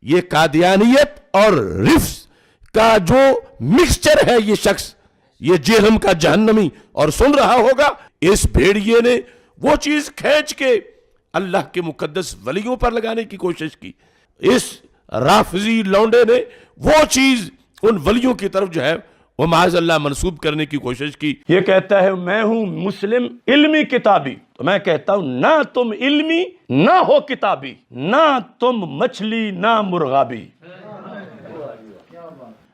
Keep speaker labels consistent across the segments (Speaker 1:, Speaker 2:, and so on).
Speaker 1: یہ قادیانیت اور رفس کا جو مکسچر ہے یہ شخص، یہ جہنم کا جہنمی اور سن رہا ہوگا، اس بھیڑیے نے وہ چیز کھینچ کے اللہ کے مقدس ولیوں پر لگانے کی کوشش کی، اس رافضی لونڈے نے وہ چیز ان ولیوں کی طرف جو ہے وہ معاذ اللہ منسوب کرنے کی کوشش کی۔ یہ کہتا ہے میں ہوں مسلم علمی کتابی، تو میں کہتا ہوں نہ تم علمی نہ ہو کتابی، نہ تم مچھلی نہ مرغابی،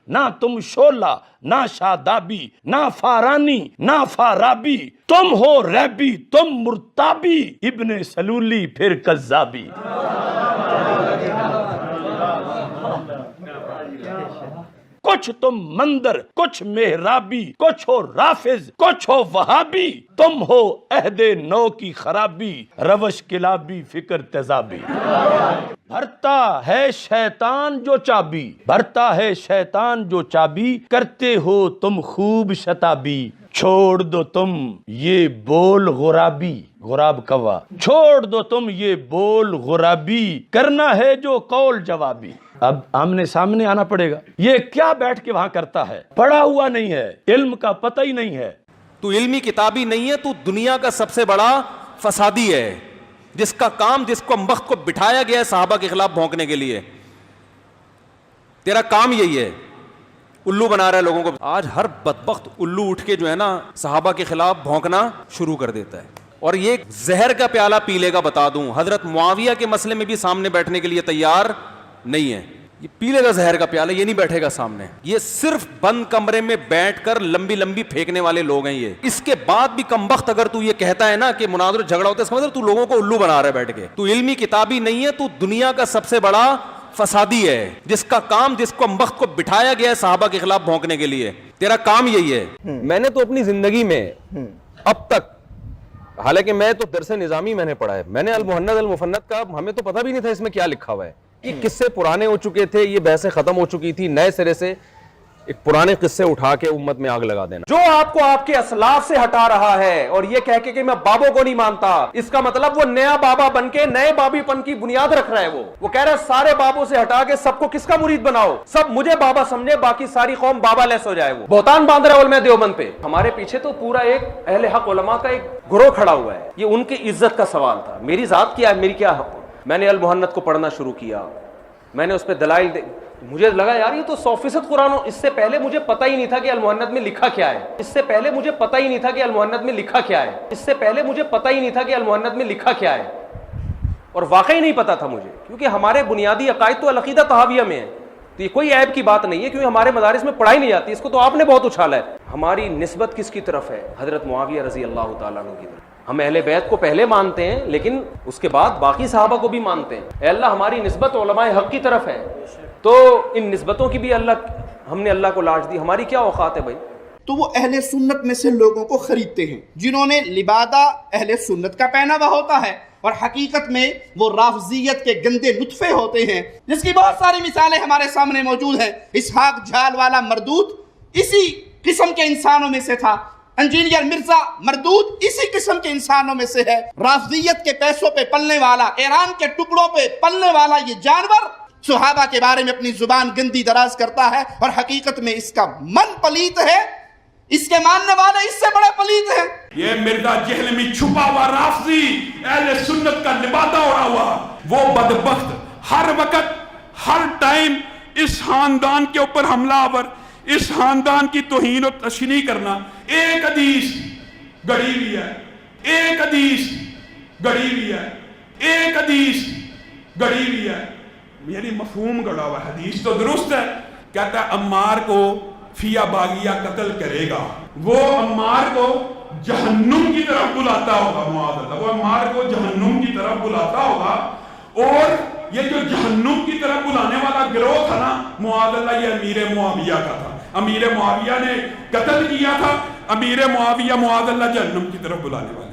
Speaker 1: نہ تم شولہ نہ شادابی، نہ فارانی نہ فارابی، تم ہو ریبی تم مرتابی، ابن سلولی پھر کذابی۔ کچھ تم مندر، کچھ محرابی، کچھ ہو رافض، کچھ ہو وہابی، تم ہو عہد نو کی خرابی، روش کلابی فکر تیزابی۔ بھرتا ہے شیطان جو چابی، بھرتا ہے شیطان جو چابی، کرتے ہو تم خوب شتابی، چھوڑ دو تم یہ بول غرابی، غراب کوا، چھوڑ دو تم یہ بول غرابی، کرنا ہے جو قول جوابی۔ اب آمنے سامنے آنا پڑے گا۔ یہ کیا بیٹھ کے وہاں کرتا ہے؟ پڑھا ہوا نہیں ہے، علم کا پتہ ہی نہیں ہے۔
Speaker 2: تو علمی کتابی نہیں ہے، تو دنیا کا سب سے بڑا فسادی ہے، جس کا کام، جس کو وقت کو بٹھایا گیا ہے صحابہ کے خلاف بھونکنے کے لیے، تیرا کام یہی ہے، الو بنا رہا ہے لوگوں کو۔ آج ہر بدبخت الو اٹھ کے جو ہے نا صحابہ کے خلاف بھونکنا شروع کر دیتا ہے، اور یہ زہر کا پیالہ پی لے گا۔ بتا دوں حضرت معاویہ کے مسئلے میں بھی سامنے بیٹھنے کے لیے تیار نہیں ہے، یہ پی لے گا زہر کا پیالہ، یہ نہیں بیٹھے گا سامنے۔ یہ صرف بند کمرے میں بیٹھ کر لمبی لمبی پھینکنے والے لوگ ہیں یہ۔ اس کے بعد بھی کم وقت اگر تو یہ کہتا ہے نا کہ مناظر جھگڑا ہوتا ہے، اس کا مطلب تو لوگوں کو الو بنا رہا ہے بیٹھ کے۔ تو علمی کتابی نہیں ہے، تو دنیا کا سب سے بڑا فسادی ہے، جس کا کام، جس کو وقت کو بٹھایا گیا ہے صحابہ کے خلاف بھونکنے کے لیے، تیرا کام یہی ہے۔ میں نے تو اپنی زندگی میں اب تک، حالانکہ میں تو درس نظامی میں نے پڑھا ہے، میں نے المہند المفند کا ہمیں تو پتہ بھی نہیں تھا اس میں کیا لکھا ہوا ہے۔ یہ قصے پرانے ہو چکے تھے، یہ بحثیں ختم ہو چکی تھی، نئے سرے سے ایک پرانے قصے اٹھا کے امت میں آگ لگا دینا۔
Speaker 3: جو آپ کو آپ کے اسلاف سے ہٹا رہا ہے اور یہ کہہ کے کہ میں بابوں کو نہیں مانتا، اس کا مطلب وہ نیا بابا بن کے نئے بابی پن کی بنیاد رکھ رہا ہے۔ وہ کہہ رہا ہے سارے بابوں سے ہٹا کے سب کو کس کا مرید بناؤ، سب مجھے بابا سمجھے، باقی ساری قوم بابا لیس ہو جائے۔ وہ بہتان باندھ رہا ہے علماء دیوبند پہ۔ ہمارے پیچھے تو پورا ایک اہل حق علماء کا ایک گروہ کھڑا ہوا ہے، یہ ان کی عزت کا سوال تھا۔ میری ذات کیا ہے، میری کیا حق؟ میں نے المہند کو پڑھنا شروع کیا، میں نے اس پہ دلائل مجھے لگا یار یہ تو 100% قرآن ہو۔ اس سے پہلے مجھے پتہ ہی نہیں تھا کہ المہند میں لکھا کیا ہے، اس سے پہلے مجھے پتہ ہی نہیں تھا کہ المہند میں لکھا کیا ہے، اس سے پہلے مجھے پتہ ہی نہیں تھا کہ المہند میں لکھا کیا ہے، اور واقعی نہیں پتہ تھا مجھے، کیونکہ ہمارے بنیادی عقائد تو العقیدہ طحاویہ میں ہے، تو یہ کوئی عیب کی بات نہیں ہے، کیونکہ ہمارے مدارس میں پڑھائی نہیں جاتی، اس کو تو آپ نے بہت اچھالا ہے۔ ہماری نسبت کس کی طرف ہے؟ حضرت معاویہ رضی اللہ تعالیٰ عنہ کی طرف۔ ہم اہل بیت کو پہلے مانتے ہیں، لیکن اس کے بعد باقی صحابہ کو بھی مانتے ہیں۔ اے اللہ ہماری نسبت علماء حق کی طرف ہے، تو ان نسبتوں کی بھی ہم نے اللہ کو لاج دی، ہماری کیا اوقات ہے بھائی؟
Speaker 4: تو وہ اہل سنت میں سے لوگوں کو خریدتے ہیں جنہوں نے لبادہ اہل سنت کا پہنا ہوا ہوتا ہے، اور حقیقت میں وہ رافضیت کے گندے نطفے ہوتے ہیں، جس کی بہت ساری مثالیں ہمارے سامنے موجود ہیں۔ اسحاق جھال والا مردود اسی قسم کے انسانوں میں سے تھا، انجینئر مرزا مردود اسی قسم کے انسانوں میں سے ہے۔ رافضیت کے پیسوں پہ پلنے والا، ایران کے ٹکڑوں پہ پلنے والا یہ جانور صحابہ کے بارے میں اپنی زبان گندی دراز کرتا ہے، اور حقیقت میں اس کا من پلیت ہے، اس کے ماننے والے اس سے بڑے پلیت ہیں۔
Speaker 5: یہ مرزا جہلمی چھپا ہوا رافضی اہل سنت کا لبادہ اڑا ہوا، وہ بدبخت ہر وقت ہر ٹائم اس خاندان کے اوپر حملہ آور، اس خاندان کی توہین و تشنیع کرنا۔ ایک حدیث گڑی ہوئی ہے، ایک حدیث گڑی ہوئی ہے، ایک حدیث گڑی ہوئی ہے، یعنی مفہوم گڑا ہوا۔ حدیث تو درست ہے، کہتا ہے عمار کو فیا باغیہ قتل کرے گا، وہ عمار کو جہنم کی طرف بلاتا ہوگا، معاذ اللہ، وہ عمار کو جہنم کی طرف بلاتا ہوگا، اور یہ جو جہنم کی طرف بلانے والا گروہ تھا نا معاذ اللہ، یہ امیر معاویہ کا تھا۔ امیر معاویہ نے قتل کیا تھا، امیر معاویہ معاذ اللہ جہنم کی طرف بلانے والے۔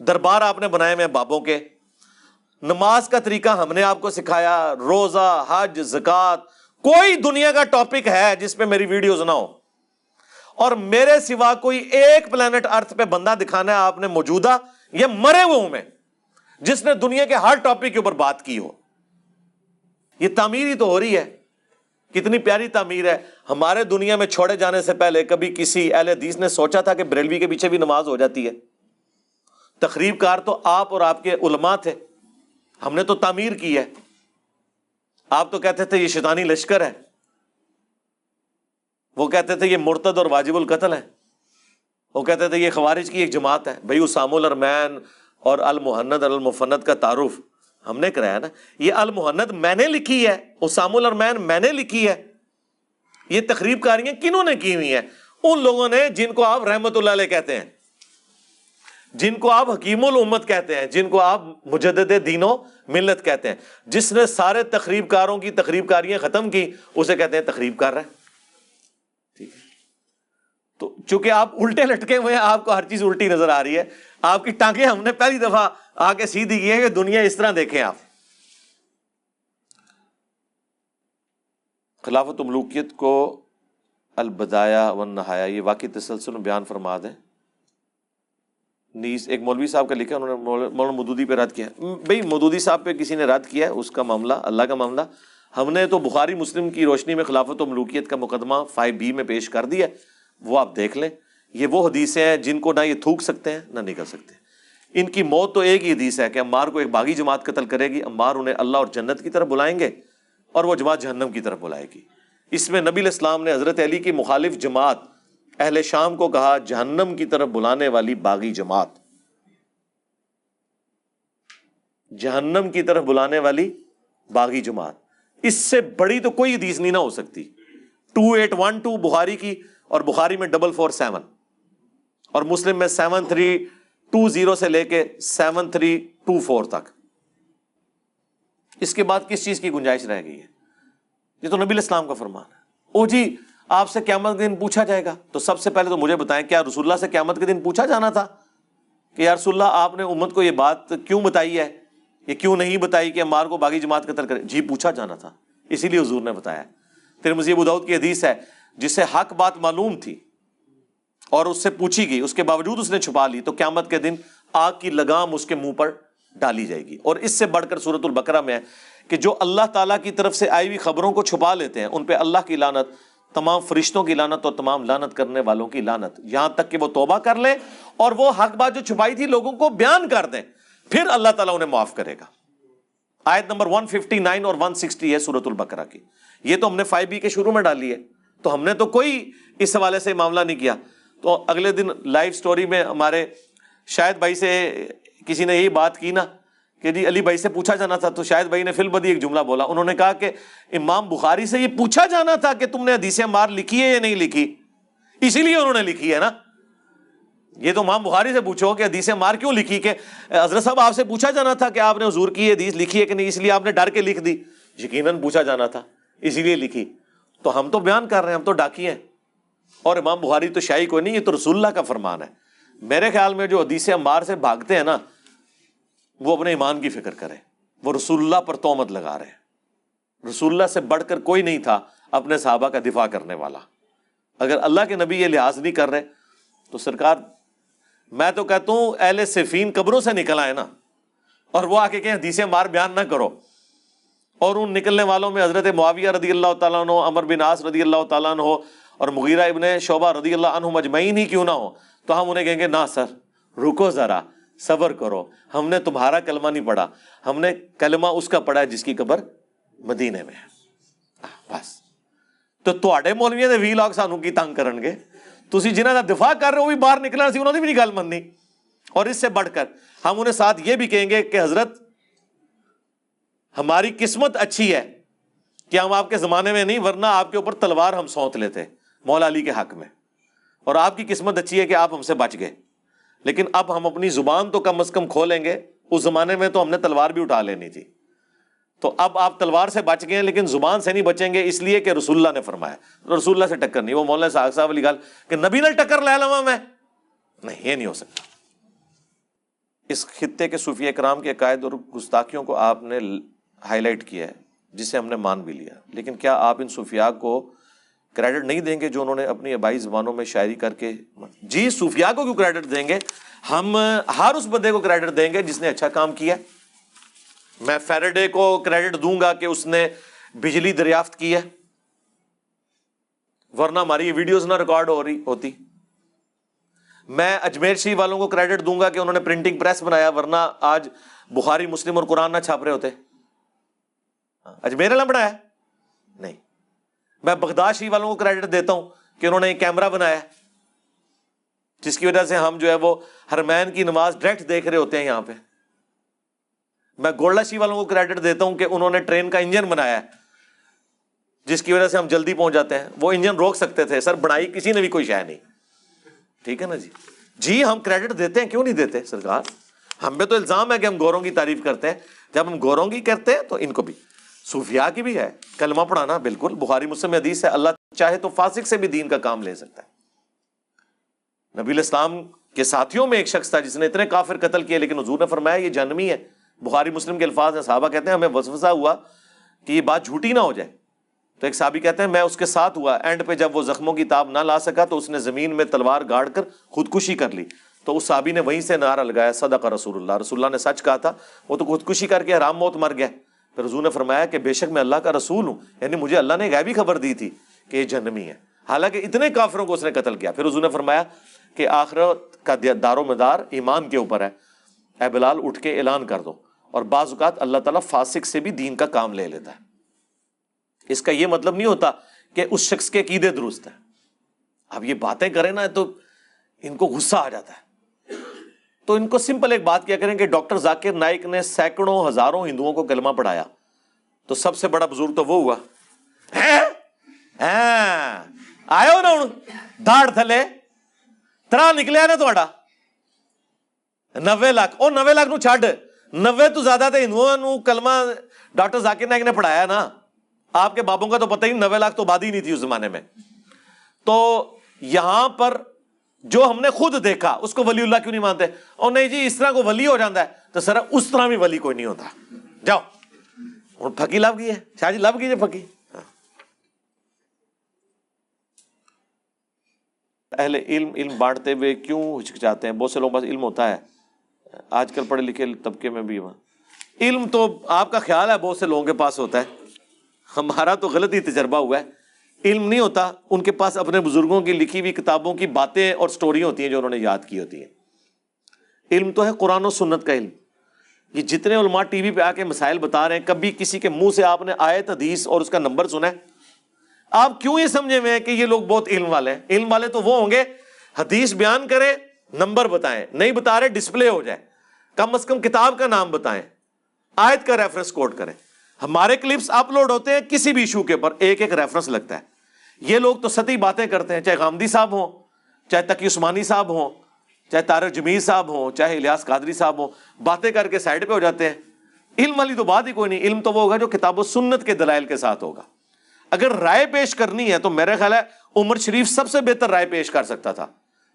Speaker 6: دربار آپ نے بنائے ہوئے بابوں کے. نماز کا طریقہ ہم نے آپ کو سکھایا, روزہ, حج, زکات. کوئی دنیا کا ٹاپک ہے جس پہ میری ویڈیوز نہ ہو, اور میرے سوا کوئی ایک پلانٹ ارتھ پہ بندہ دکھانا ہے آپ نے موجودہ یا مرے ہوئے میں جس نے دنیا کے ہر ٹاپک کے اوپر بات کی ہو. یہ تعمیر ہی تو ہو رہی ہے. کتنی پیاری تعمیر ہے. ہمارے دنیا میں چھوڑے جانے سے پہلے کبھی کسی اہل حدیث نے سوچا تھا کہ بریلوی کے پیچھے بھی نماز ہو جاتی ہے؟ تخریب کار تو آپ اور آپ کے علماء تھے, ہم نے تو تعمیر کی ہے. آپ تو کہتے تھے یہ شیطانی لشکر ہے, وہ کہتے تھے یہ مرتد اور واجب القتل ہے, وہ کہتے تھے یہ خوارج کی ایک جماعت ہے. بھائی اسام الارمین اور المہند اور المفند کا تعارف ہم نے کرایا نا. یہ المہند میں نے لکھی ہے, اسام الارمین میں نے لکھی ہے. یہ تخریب کاریاں کنہوں نے کی ہوئی ہیں؟ ان لوگوں نے جن کو آپ رحمت اللہ علیہ کہتے ہیں, جن کو آپ حکیم الامت کہتے ہیں, جن کو آپ مجدد دین و ملت کہتے ہیں. جس نے سارے تخریب کاروں کی تخریب کاریاں ختم کی اسے کہتے ہیں تخریب کر رہا ہے. ٹھیک ہے, تو چونکہ آپ الٹے لٹکے ہوئے ہیں, آپ کو ہر چیز الٹی نظر آ رہی ہے. آپ کی ٹانگیں ہم نے پہلی دفعہ آ کے سیدھی کی ہے کہ دنیا اس طرح دیکھیں آپ. خلافت ملوکیت کو البدایہ والنہایہ یہ واقعی تسلسل میں بیان فرما دیں. نیز ایک مولوی صاحب کا لکھا, انہوں نے مولانا مودودی پہ رد کیا. بھئی مودودی صاحب پہ کسی نے رد کیا ہے, اس کا معاملہ اللہ کا معاملہ. ہم نے تو بخاری مسلم کی روشنی میں خلافت و ملوکیت کا مقدمہ 5B میں پیش کر دیا, وہ آپ دیکھ لیں. یہ وہ حدیثیں ہیں جن کو نہ یہ تھوک سکتے ہیں نہ نکل سکتے. ان کی موت تو ایک ہی حدیث ہے کہ عمار کو ایک باغی جماعت قتل کرے گی, عمار انہیں اللہ اور جنت کی طرف بلائیں گے اور وہ جماعت جہنم کی طرف بلائے گی. اس میں نبی علیہ السلام نے حضرت علی کی مخالف جماعت اہل شام کو کہا جہنم کی طرف بلانے والی باغی جماعت, جہنم کی طرف بلانے والی باغی جماعت. اس سے بڑی تو کوئی حدیث نہیں نہ ہو سکتی. 2812 بخاری کی, اور بخاری میں 447, اور مسلم میں 7320 سے لے کے 7324 تک. اس کے بعد کس چیز کی گنجائش رہ گئی ہے؟ یہ تو نبی علیہ السلام کا فرمان ہے. او جی آپ سے قیامت کے دن پوچھا جائے گا, تو سب سے پہلے تو مجھے بتائیں کیا رسول اللہ سے قیامت کے دن پوچھا جانا تھا کہ یا رسول اللہ آپ نے امت کو یہ بات کیوں بتائی ہے, یہ کیوں نہیں بتائی کہ عمار کو باغی جماعت قتل کرے؟ جی پوچھا جانا تھا, اسی لیے حضور نے بتایا. ترمذی ابو داؤد کی حدیث ہے جسے حق بات معلوم تھی اور اس سے پوچھی گئی, اس کے باوجود اس نے چھپا لی, تو قیامت کے دن آگ کی لگام اس کے منہ پر ڈالی جائے گی. اور اس سے بڑھ کر سورۃ البقرہ میں ہے کہ جو اللہ تعالیٰ کی طرف سے آئی ہوئی خبروں کو چھپا لیتے ہیں ان پہ اللہ کی لعنت, تمام فرشتوں کی لعنت اور تمام لعنت کرنے والوں کی لعنت, یہاں تک کہ وہ توبہ کر لیں اور وہ حق بات جو چھپائی تھی لوگوں کو بیان کر دیں, پھر اللہ تعالیٰ انہیں معاف کرے گا. آیت نمبر 159 اور 160 ہے سورۃ البقرہ کی. یہ تو ہم نے 5B کے شروع میں ڈالی ہے, تو ہم نے تو کوئی اس حوالے سے معاملہ نہیں کیا. تو اگلے دن لائیو سٹوری میں ہمارے شاہد بھائی سے کسی نے یہی بات کی نا کہ جی علی بھائی سے پوچھا جانا تھا, تو شاہد بھائی نے فی البدی ایک جملہ بولا. انہوں نے کہا کہ امام بخاری سے یہ پوچھا جانا تھا کہ تم نے حدیث عمار لکھی ہے یا نہیں لکھی, اسی لیے انہوں نے لکھی ہے نا. یہ تو امام بخاری سے پوچھو کہ حدیث عمار کیوں لکھی, کہ حضرت صاحب آپ سے پوچھا جانا تھا کہ آپ نے حضور کی حدیث لکھی ہے کہ نہیں, اس لیے آپ نے ڈر کے لکھ دی. یقیناً پوچھا جانا تھا اسی لیے لکھی. تو ہم تو بیان کر رہے ہیں, ہم تو ڈاکی ہیں, اور امام بخاری تو شاہی کوئی نہیں, یہ تو رسول اللہ کا فرمان ہے. میرے خیال میں جو حدیث عمار سے بھاگتے ہیں نا وہ اپنے ایمان کی فکر کریں, وہ رسول اللہ پر تہمت لگا رہے ہیں. رسول اللہ سے بڑھ کر کوئی نہیں تھا اپنے صحابہ کا دفاع کرنے والا. اگر اللہ کے نبی یہ لحاظ نہیں کر رہے تو سرکار, میں تو کہتا ہوں اہل صفین قبروں سے نکل آئے نا, اور وہ آ کے کہیں حدیث عمار بیان نہ کرو. اور ان نکلنے والوں میں حضرت معاویہ رضی اللہ تعالیٰ عنہ, عمر بن عاص رضی اللہ تعالیٰ عنہ اور مغیرہ ابن شعبہ رضی اللہ عنہ مجمعین ہی کیوں نہ ہو, تو ہم انہیں کہیں گے نا سر رکو ذرا, صبر کرو, ہم نے تمہارا کلمہ نہیں پڑھا, ہم نے کلمہ اس کا پڑھا ہے جس کی قبر مدینے میں ہے. بس تو تواڈے مولویاں دے وی لاگ سانو کی تنگ کرن گے, تسی جنہاں دا دفاع کر رہے ہو بھی باہر نکلنا سی, انہوں نے بھی نہیں گل مننی. اور اس سے بڑھ کر ہم انہیں ساتھ یہ بھی کہیں گے کہ حضرت ہماری قسمت اچھی ہے کہ ہم آپ کے زمانے میں نہیں, ورنہ آپ کے اوپر تلوار ہم سونت لیتے مولا علی کے حق میں, اور آپ کی قسمت اچھی ہے کہ آپ ہم سے بچ گئے. لیکن اب ہم اپنی زبان تو کم از کم کھولیں گے, اس زمانے میں تو ہم نے تلوار بھی اٹھا لینی تھی. تو اب آپ تلوار سے بچ گئے ہیں لیکن زبان سے نہیں بچیں گے, اس لیے کہ رسول اللہ نے فرمایا. رسول اللہ سے ٹکر نہیں, وہ مولانا ساگ صاحب والی گل کہ نبی نال ٹکر لے لواں میں, نہیں, یہ نہیں ہو سکتا. اس خطے کے صوفیہ کرام کے عقائد اور گستاخیوں کو آپ نے ہائی لائٹ کیا ہے، جسے ہم نے مان بھی لیا، لیکن کیا آپ ان صوفیاء کو کریڈٹ نہیں دیں گے جو انہوں نے اپنی آبائی زبانوں میں شاعری کر کے؟ جی صوفیاء کو کیوں کریڈٹ دیں گے؟ ہم ہر اس بندے کو کریڈٹ دیں گے جس نے اچھا کام کیا۔ میں فیراڈے کو کریڈٹ دوں گا کہ اس نے بجلی دریافت کی ہے، ورنہ ہماری یہ ویڈیوز نہ ریکارڈ ہو رہی ہوتی۔ میں اجمیر شریف والوں کو کریڈٹ دوں گا کہ انہوں نے پرنٹنگ پریس بنایا، ورنہ آج بخاری مسلم اور قرآن نہ چھاپ رہے ہوتے۔ اجمیر والا بنایا نہیں۔ میں بغداد شریف والوں کو کریڈٹ دیتا ہوں کہ انہوں نے ایک کیمرہ بنایا جس کی وجہ سے ہم جو ہے وہ حرمین کی نماز ڈائریکٹ دیکھ رہے ہوتے ہیں یہاں پہ۔ میں گولڈا شریف والوں کو کریڈٹ دیتا ہوں کہ انہوں نے ٹرین کا انجن بنایا ہے جس کی وجہ سے ہم جلدی پہنچ جاتے ہیں۔ وہ انجن روک سکتے تھے سر، بنائی کسی نے بھی کوئی شے نہیں، ٹھیک ہے نا جی؟ جی ہم کریڈٹ دیتے ہیں، کیوں نہیں دیتے سرکار؟ ہم پہ تو الزام ہے کہ ہم گوروں کی تعریف کرتے ہیں، جب ہم گوروں کی کرتے ہیں تو ان کو بھی، صوفیاء کی بھی ہے کلمہ پڑھانا، بالکل بخاری مسلم میں حدیث ہے اللہ چاہے تو فاسق سے بھی دین کا کام لے سکتا ہے۔ نبی الاسلام کے ساتھیوں میں ایک شخص تھا جس نے اتنے کافر قتل کیے، لیکن حضور نے فرمایا یہ جہنمی ہے۔ بخاری مسلم کے الفاظ ہیں، صحابہ کہتے ہیں ہمیں وسوسہ ہوا کہ یہ بات جھوٹی نہ ہو جائے، تو ایک صحابی کہتے ہیں میں اس کے ساتھ ہوا، اینڈ پہ جب وہ زخموں کی تاب نہ لا سکا تو اس نے زمین میں تلوار گاڑ کر خودکشی کر لی، تو اس صحابی نے وہیں سے نعرہ لگایا صدق رسول اللہ، رسول اللہ نے سچ کہا تھا، وہ تو خودکشی کر کے حرام موت مر گیا۔ پھر حضور نے فرمایا کہ بے شک میں اللہ کا رسول ہوں، یعنی مجھے اللہ نے غیبی خبر دی تھی کہ یہ جہنمی ہے، حالانکہ اتنے کافروں کو اس نے قتل کیا۔ پھر حضور نے فرمایا کہ آخرت کا دار و مدار ایمان کے اوپر ہے، اے بلال اٹھ کے اعلان کر دو۔ اور بعض اوقات اللہ تعالیٰ فاسق سے بھی دین کا کام لے لیتا ہے۔ اس کا یہ مطلب نہیں ہوتا کہ اس شخص کے عقیدے درست ہیں۔ اب یہ باتیں کریں نا تو ان کو غصہ آ جاتا ہے، تو ان کو سمپل ایک بات کیا کریں کہ ڈاکٹر ذاکر نائک نے سینکڑوں ہزاروں ہندوؤں کو کلمہ پڑھایا، تو سب سے بڑا بزرگ تو وہ ہوا۔ آئے ہو نا ہوں دھاڑ تھلے ترا نکلیا نا تھوڑا 90 لاکھ، اور 90 لاکھ نو چھڈ، 90 تو زیادہ تھے ہندوؤں نو کلمہ ڈاکٹر ذاکر نائک نے پڑھایا نا۔ آپ کے بابوں کا تو پتہ ہی 90 لاکھ تو آبادی نہیں تھی اس زمانے میں۔ تو یہاں پر جو ہم نے خود دیکھا اس کو ولی اللہ کیوں نہیں مانتے؟ اور نہیں جی اس طرح کو ولی ہو جاتا ہے، تو سر اس طرح بھی ولی کوئی نہیں ہوتا۔ جاؤ ہوں پھکی لب گئی ہے، شاہ جی لب گئی ہے پھکی۔ اہل علم بانٹتے ہوئے کیوں ہچکچاتے ہیں؟ بہت سے لوگوں کے پاس علم ہوتا ہے، آج کل پڑھے لکھے طبقے میں بھی علم تو آپ کا خیال ہے بہت سے لوگوں کے پاس ہوتا ہے، ہمارا تو غلط ہی تجربہ ہوا ہے۔ علم نہیں ہوتا، ان کے پاس اپنے بزرگوں کی لکھی ہوئی کتابوں کی باتیں اور سٹوری ہوتی ہیں جو انہوں نے یاد کی ہوتی ہیں۔ علم تو ہے قرآن و سنت کا علم۔ یہ جتنے علماء ٹی وی پہ آ کے مسائل بتا رہے ہیں، کبھی کسی کے منہ سے آپ نے آیت حدیث اور اس کا نمبر سنا ہے؟ آپ کیوں یہ سمجھے ہوئے ہیں کہ یہ لوگ بہت علم والے ہیں؟ علم والے تو وہ ہوں گے حدیث بیان کریں، نمبر بتائیں، نہیں بتا رہے ڈسپلے ہو جائے، کم از کم کتاب کا نام بتائیں، آیت کا ریفرنس کوٹ کریں۔ ہمارے کلپس اپلوڈ ہوتے ہیں کسی بھی ایشو کے اوپر ایک ایک ریفرنس لگتا ہے۔ یہ لوگ تو سطحی باتیں کرتے ہیں، چاہے غامدی صاحب ہوں، چاہے تقی عثمانی صاحب ہوں، چاہے طارق جمیل صاحب ہوں، چاہے الیاس قادری صاحب ہوں، باتیں کر کے سائڈ پہ ہو جاتے ہیں۔ علم والی تو بات ہی کوئی نہیں۔ علم تو وہ ہوگا جو کتاب و سنت کے دلائل کے ساتھ ہوگا۔ اگر رائے پیش کرنی ہے تو میرا خیال ہے عمر شریف سب سے بہتر رائے پیش کر سکتا تھا،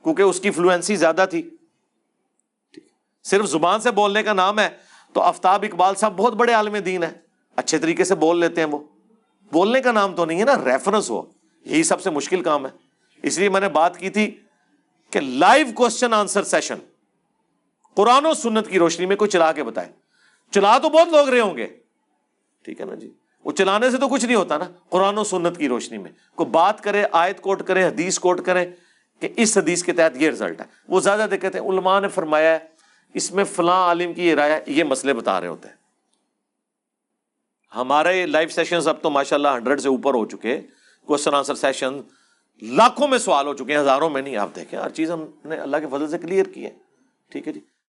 Speaker 6: کیونکہ اس کی فلوئنسی زیادہ تھی۔ صرف زبان سے بولنے کا نام ہے تو آفتاب اقبال صاحب بہت بڑے عالم دین ہیں، اچھے طریقے سے بول لیتے ہیں، وہ بولنے کا نام تو نہیں ہے نا، ریفرنس ہو، یہی سب سے مشکل کام ہے۔ اس لیے میں نے بات کی تھی کہ لائیو کوسچن آنسر سیشن قرآن و سنت کی روشنی میں کوئی چلا کے بتائے۔ چلا تو بہت لوگ رہے ہوں گے، ٹھیک ہے نا جی، وہ چلانے سے تو کچھ نہیں ہوتا نا۔ قرآن و سنت کی روشنی میں کوئی بات کرے، آیت کوٹ کرے، حدیث کوٹ کرے کہ اس حدیث کے تحت یہ رزلٹ ہے۔ وہ زیادہ کہتے ہیں علماء نے فرمایا ہے، اس میں فلاں عالم کی یہ رائے ہے، یہ مسئلے بتا رہے ہوتے ہیں۔ ہمارے لائیو سیشنز اب تو ماشاءاللہ 100 سے اوپر ہو چکے، کوسچن آنسر سیشن لاکھوں میں سوال ہو چکے ہیں، ہزاروں میں نہیں۔ آپ دیکھیں ہر چیز ہم نے اللہ کے فضل سے کلیئر کی ہے، ٹھیک ہے جی۔